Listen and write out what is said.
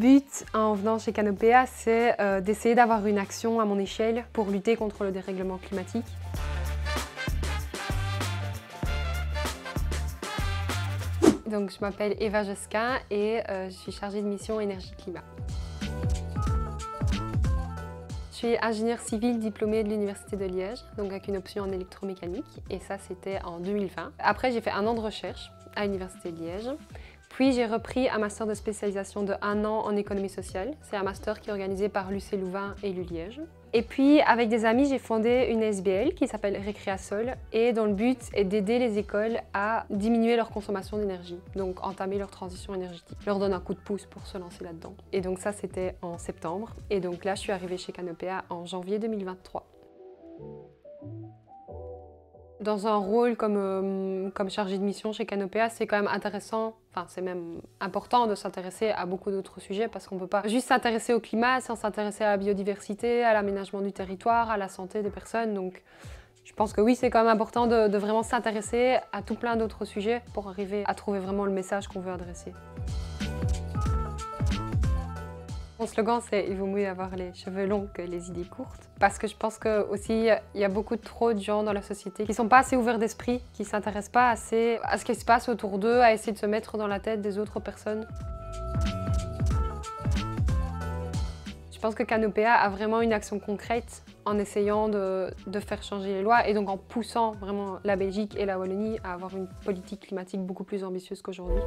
but en venant chez Canopea, c'est d'essayer d'avoir une action à mon échelle pour lutter contre le dérèglement climatique. Donc, je m'appelle Eva Josquin et je suis chargée de mission énergie-climat. Je suis ingénieure civile diplômée de l'Université de Liège, donc avec une option en électromécanique, et ça c'était en 2020. Après, j'ai fait 1 an de recherche à l'Université de Liège. Puis j'ai repris un master de spécialisation de 1 an en économie sociale. C'est un master qui est organisé par l'UC Louvain et l'ULiège. Et puis avec des amis, j'ai fondé une SBL qui s'appelle Récréasol et dont le but est d'aider les écoles à diminuer leur consommation d'énergie, donc entamer leur transition énergétique. Je leur donne un coup de pouce pour se lancer là-dedans. Et donc ça c'était en septembre. Et donc là je suis arrivée chez Canopea en janvier 2023. Dans un rôle comme chargée de mission chez Canopea, c'est quand même intéressant, enfin c'est même important de s'intéresser à beaucoup d'autres sujets parce qu'on ne peut pas juste s'intéresser au climat sans s'intéresser à la biodiversité, à l'aménagement du territoire, à la santé des personnes. Donc je pense que oui, c'est quand même important de vraiment s'intéresser à tout plein d'autres sujets pour arriver à trouver vraiment le message qu'on veut adresser. Mon slogan, c'est « Il vaut mieux avoir les cheveux longs que les idées courtes ». Parce que je pense qu'aussi, il y a beaucoup trop de gens dans la société qui ne sont pas assez ouverts d'esprit, qui ne s'intéressent pas assez à ce qui se passe autour d'eux, à essayer de se mettre dans la tête des autres personnes. Je pense que Canopea a vraiment une action concrète en essayant de faire changer les lois et donc en poussant vraiment la Belgique et la Wallonie à avoir une politique climatique beaucoup plus ambitieuse qu'aujourd'hui.